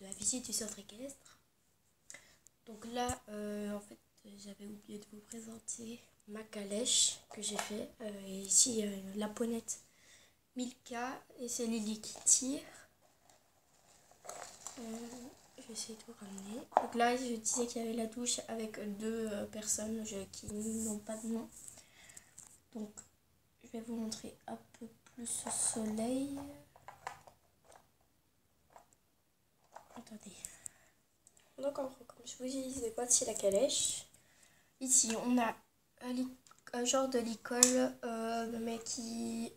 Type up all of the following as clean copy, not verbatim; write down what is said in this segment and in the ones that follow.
de la visite du centre équestre. Donc là, en fait, j'avais oublié de vous présenter ma calèche que j'ai fait. Et ici, la ponette Milka et c'est Lily qui tire. Je vais essayer de vous ramener. Donc là, je disais qu'il y avait la douche avec deux personnes qui n'ont pas de nom. Donc, je vais vous montrer un peu plus au soleil. Attendez. Donc, comme je vous disais, voici la calèche. Ici, on a un genre de licol, mais qui...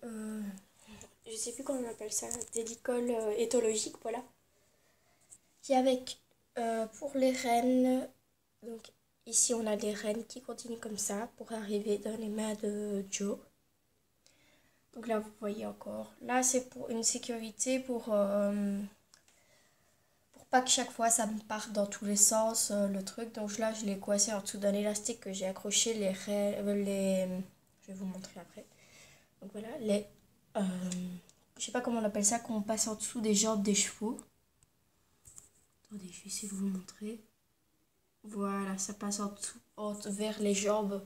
je sais plus comment on appelle ça, des licoles éthologiques, voilà. Qui est avec, pour les rennes, donc ici on a des rennes qui continuent comme ça pour arriver dans les mains de Joe. Donc là vous voyez encore, là c'est pour une sécurité, pour pas que chaque fois ça me parte dans tous les sens le truc. Donc là je l'ai coincé en dessous d'un élastique que j'ai accroché les rennes, je vais vous montrer après. Donc voilà, je sais pas comment on appelle ça, qu'on passe en dessous des jambes des chevaux. Attendez, je vais essayer de vous montrer. Voilà, ça passe en dessous, vers les jambes.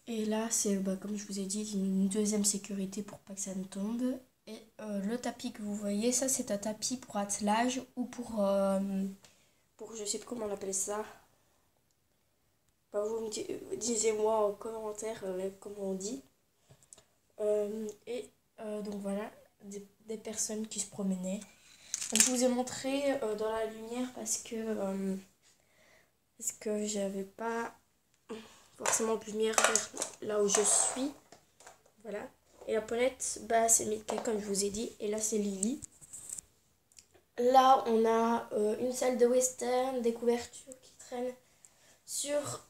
Et là, c'est comme je vous ai dit, une deuxième sécurité pour pas que ça ne tombe. Et le tapis que vous voyez, ça c'est un tapis pour attelage ou pour je sais plus comment on appelle ça. Vous me disiez-moi en commentaire comment on dit. Donc voilà, des personnes qui se promenaient. Donc, je vous ai montré dans la lumière parce que j'avais pas forcément de lumière vers là où je suis. Voilà. Et la ponette, c'est Milka comme je vous ai dit. Et là c'est Lily. Là on a une salle de western, des couvertures qui traînent sur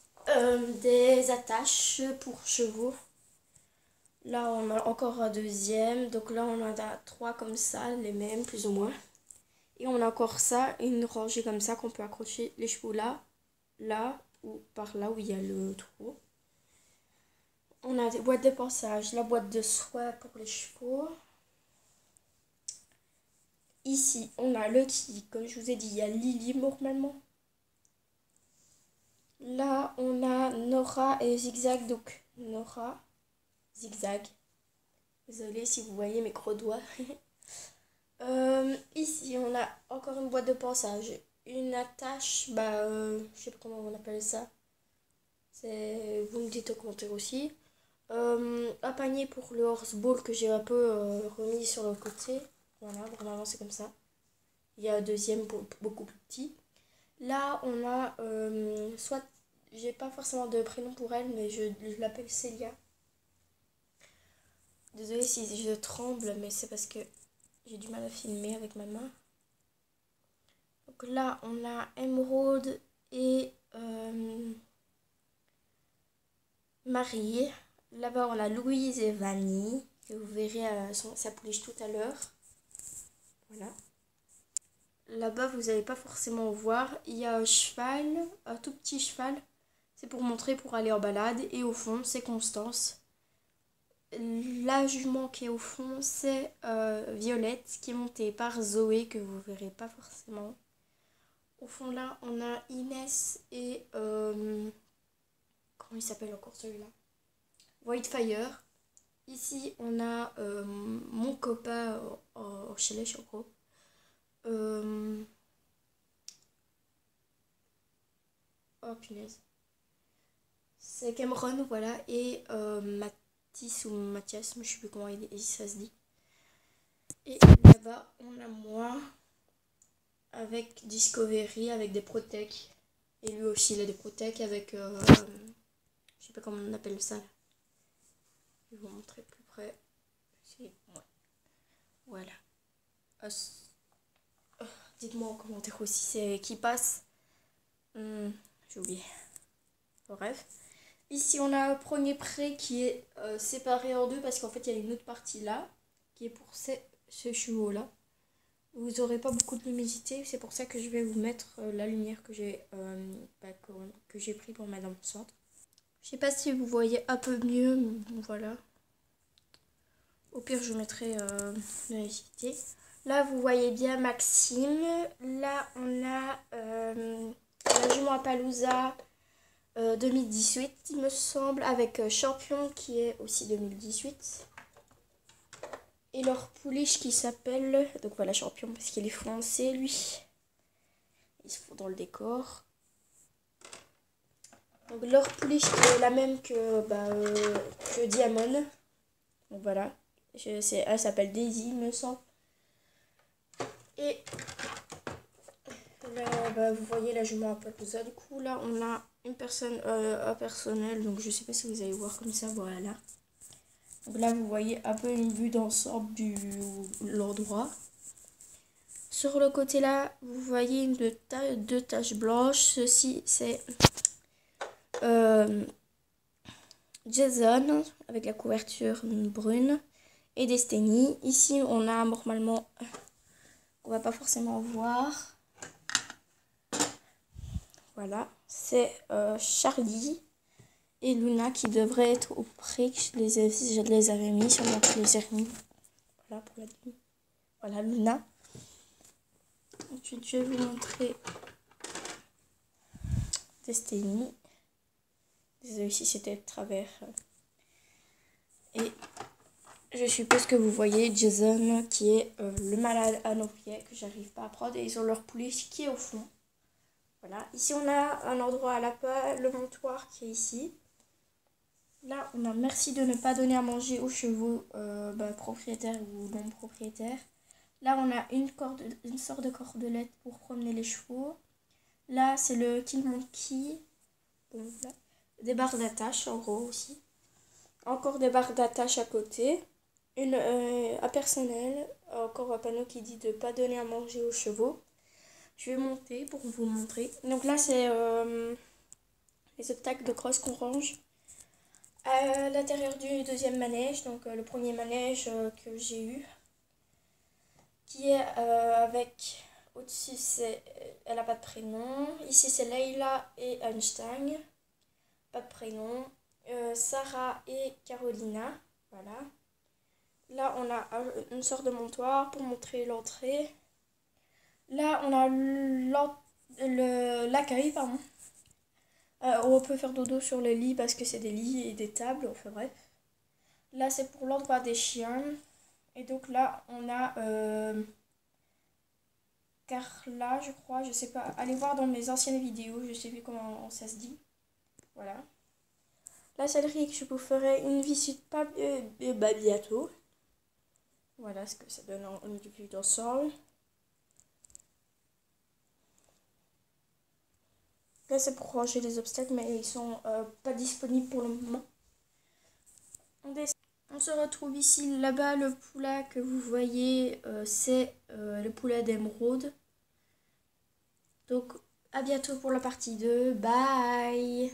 des attaches pour chevaux. Là on a encore un deuxième. Donc là on en a 3 comme ça, les mêmes plus ou moins. Et on a encore ça, une rangée comme ça qu'on peut accrocher les chevaux là ou par là où il y a le trou. On a des boîtes de passage, la boîte de soie pour les chevaux. Ici, on a le qui, comme je vous ai dit, il y a Lily normalement. Là, on a Nora et Zigzag, donc Nora, Zigzag. Désolée si vous voyez mes gros doigts. Ici, on a encore une boîte de passage, une attache, je sais pas comment on appelle ça. Vous me dites au commentaire aussi. Un panier pour le horse ball que j'ai un peu remis sur le côté. Voilà, normalement c'est comme ça. Il y a un deuxième beaucoup plus petit. Là, on a soit, j'ai pas forcément de prénom pour elle, mais je l'appelle Célia. Désolée si je tremble, mais c'est parce que j'ai du mal à filmer avec ma main. Donc là, on a Emeraude et Marie. Là-bas, on a Louise et Vanille, que vous verrez sa pouliche tout à l'heure. Voilà. Là-bas, vous n'allez pas forcément voir. Il y a un cheval, un tout petit cheval. C'est pour montrer pour aller en balade. Et au fond, c'est Constance. La jument qui est au fond, c'est Violette, qui est montée par Zoé, que vous verrez pas forcément. Au fond, là, on a Inès et... comment il s'appelle encore celui-là? Whitefire. Ici, on a mon copain au chalet, en gros. Oh punaise. C'est Cameron, voilà. Et Mathis ou Mathias, je sais plus comment ça se dit. Et là-bas, on a moi avec Discovery, avec des Protec. Et lui aussi, il a des Protec avec... je sais pas comment on appelle ça. Je vais vous montrer plus près. Ouais. Voilà. Dites-moi en commentaire aussi c'est qui passe. J'ai oublié. Bref. Ici on a un premier pré qui est séparé en deux parce qu'en fait il y a une autre partie là qui est pour ces chevaux là. Vous n'aurez pas beaucoup de luminosité, c'est pour ça que je vais vous mettre la lumière que j'ai pris pour mettre dans mon centre. Je sais pas si vous voyez un peu mieux, mais voilà. Au pire je vous mettrai la luminosité. Là, vous voyez bien Maxime. Là, on a la jument Appaloosa 2018, il me semble, avec Champion qui est aussi 2018. Et leur pouliche qui s'appelle... Donc voilà, Champion parce qu'il est français, lui. Il se fout dans le décor. Donc leur pouliche qui est la même que Diamond. Donc voilà. Elle s'appelle Daisy, il me semble. Et là, vous voyez la jument Appaloosa. Du coup, là, on a une personne impersonnelle. Donc je sais pas si vous allez voir comme ça. Voilà. Donc là, vous voyez un peu une vue d'ensemble de l'endroit. Sur le côté là, vous voyez deux taches blanches. Ceci, c'est Jason avec la couverture brune et Destiny. Ici, on a normalement, on va pas forcément voir. Voilà, c'est Charlie et Luna qui devraient être au pré. Je les avais mis, sûrement que je les ai remis. Voilà pour la nuit. Voilà Luna. Ensuite, je vais vous montrer Destiny. Désolée si c'était de travers. Et je suppose que vous voyez Jason qui est le malade à nos pieds que j'arrive pas à prendre. Et ils ont leur pouliche qui est au fond. Voilà. Ici, on a un endroit à l'appât, le montoir qui est ici. Là, on a merci de ne pas donner à manger aux chevaux propriétaires ou non propriétaires. Là, on a une sorte de cordelette pour promener les chevaux. Là, c'est le Kill Monkey. Bon, là. Des barres d'attache, en gros, aussi. Encore des barres d'attache à côté. Un personnel. Encore un panneau qui dit de ne pas donner à manger aux chevaux. Je vais monter pour vous montrer. Donc là, c'est les obstacles de cross qu'on range à l'intérieur du deuxième manège. Donc le premier manège que j'ai eu. Qui est avec... Au-dessus, elle n'a pas de prénom. Ici, c'est Leila et Einstein. Pas de prénom. Sarah et Carolina. Voilà. Là, on a une sorte de montoir pour montrer l'entrée. Là, on a l'accueil, pardon. On peut faire dodo sur les lits parce que c'est des lits et des tables. Enfin bref. Là, c'est pour l'endroit des chiens. Et donc là, on a... Carla, je crois, je sais pas. Allez voir dans mes anciennes vidéos, je sais plus comment ça se dit. Voilà. La céleri, je vous ferai une visite pas bientôt. Voilà ce que ça donne en vue d'ensemble. Là, c'est pour ranger les obstacles, mais ils sont pas disponibles pour le moment. On se retrouve ici, là-bas, le poulain que vous voyez, c'est le poulain d'émeraude. Donc, à bientôt pour la partie 2. Bye!